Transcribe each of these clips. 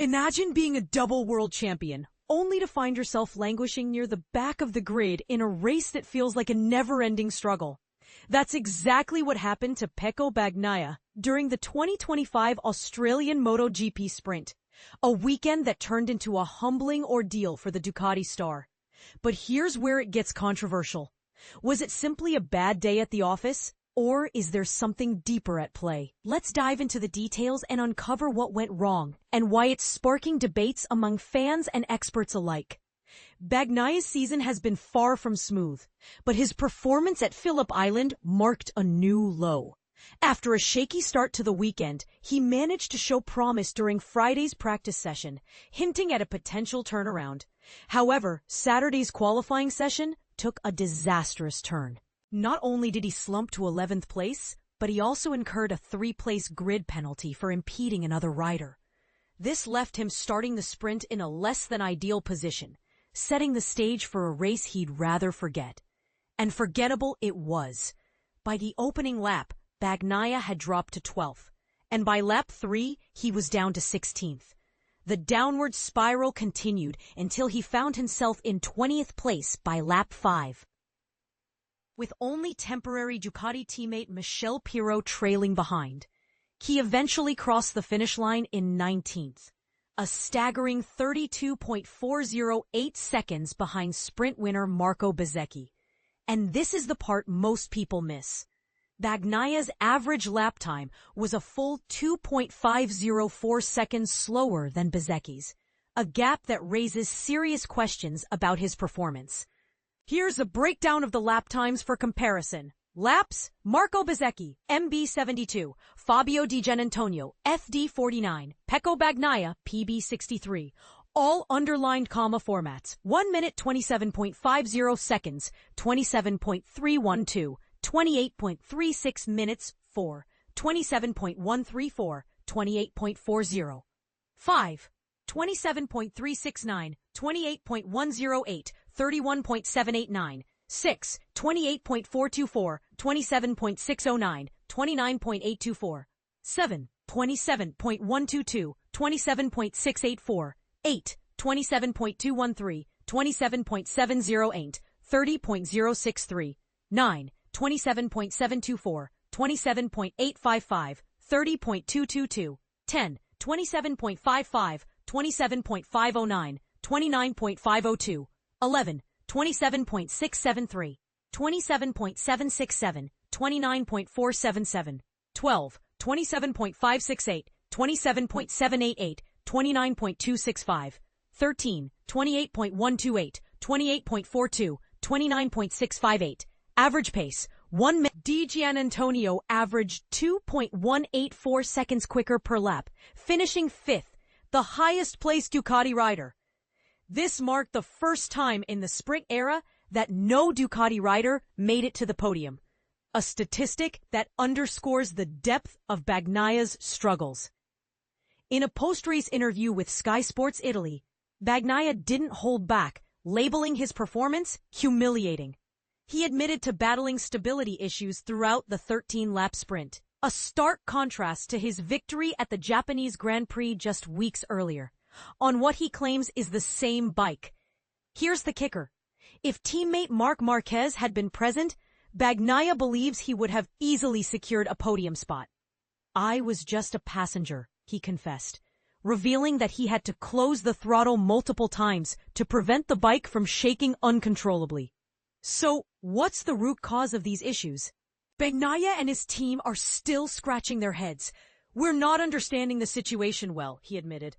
Imagine being a double world champion, only to find yourself languishing near the back of the grid in a race that feels like a never-ending struggle. That's exactly what happened to Pecco Bagnaia during the 2025 Australian MotoGP Sprint, a weekend that turned into a humbling ordeal for the Ducati star. But here's where it gets controversial. Was it simply a bad day at the office? Or is there something deeper at play? Let's dive into the details and uncover what went wrong and why it's sparking debates among fans and experts alike. Bagnaia's season has been far from smooth, but his performance at Phillip Island marked a new low. After a shaky start to the weekend, he managed to show promise during Friday's practice session, hinting at a potential turnaround. However, Saturday's qualifying session took a disastrous turn. Not only did he slump to 11th place, but he also incurred a 3-place grid penalty for impeding another rider. This left him starting the sprint in a less than ideal position, setting the stage for a race he'd rather forget. And forgettable it was. By the opening lap, Bagnaia had dropped to 12th, and by lap 3, he was down to 16th. The downward spiral continued until he found himself in 20th place by lap 5. With only temporary Ducati teammate Michel Pirot trailing behind, he eventually crossed the finish line in 19th, a staggering 32.408 seconds behind sprint winner Marco Bezzecchi. And this is the part most people miss. Bagnaia's average lap time was a full 2.504 seconds slower than Bezzecchi's, a gap that raises serious questions about his performance. Here's a breakdown of the lap times for comparison. Laps: Marco Bezzecchi, MB72, Fabio Di Giannantonio, FD49, Pecco Bagnaia, PB63. All underlined comma formats. 1 minute 27.50 seconds, 27.312, 28.36 minutes 4, 27.134, 28.40. 5. 27.369, 28.108, 31.789, 6, 28.424, 27.609, 29.824, 7, 27.122, 27.684, 8, 27.213, 27.708, 30.063, 9, 27.724, 27.855, 30.222, 10, 27.55, 27.509, 29.502, 11, 27.673, 27.767, 29.477, 12, 27.568, 27.788, 29.265, 13, 28.128, 28.42, 29.658. Average pace, 1 minute. Di Giannantonio averaged 2.184 seconds quicker per lap, finishing 5th, the highest-placed Ducati rider. This marked the first time in the sprint era that no Ducati rider made it to the podium, a statistic that underscores the depth of Bagnaia's struggles. In a post-race interview with Sky Sports Italy, Bagnaia didn't hold back, labeling his performance humiliating. He admitted to battling stability issues throughout the 13-lap sprint, a stark contrast to his victory at the Japanese Grand Prix just weeks earlier, on what he claims is the same bike. Here's the kicker. If teammate Marc Marquez had been present, Bagnaia believes he would have easily secured a podium spot. "I was just a passenger," he confessed, revealing that he had to close the throttle multiple times to prevent the bike from shaking uncontrollably. So, what's the root cause of these issues? Bagnaia and his team are still scratching their heads. "We're not understanding the situation well," he admitted.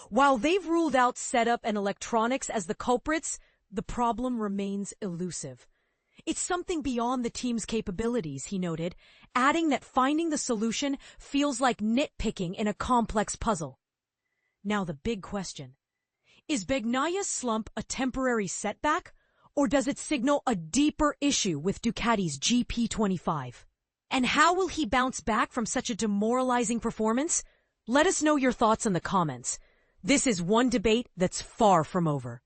While they've ruled out setup and electronics as the culprits, the problem remains elusive. "It's something beyond the team's capabilities," he noted, adding that finding the solution feels like nitpicking in a complex puzzle. Now the big question. Is Bagnaia's slump a temporary setback, or does it signal a deeper issue with Ducati's GP25? And how will he bounce back from such a demoralizing performance? Let us know your thoughts in the comments. This is one debate that's far from over.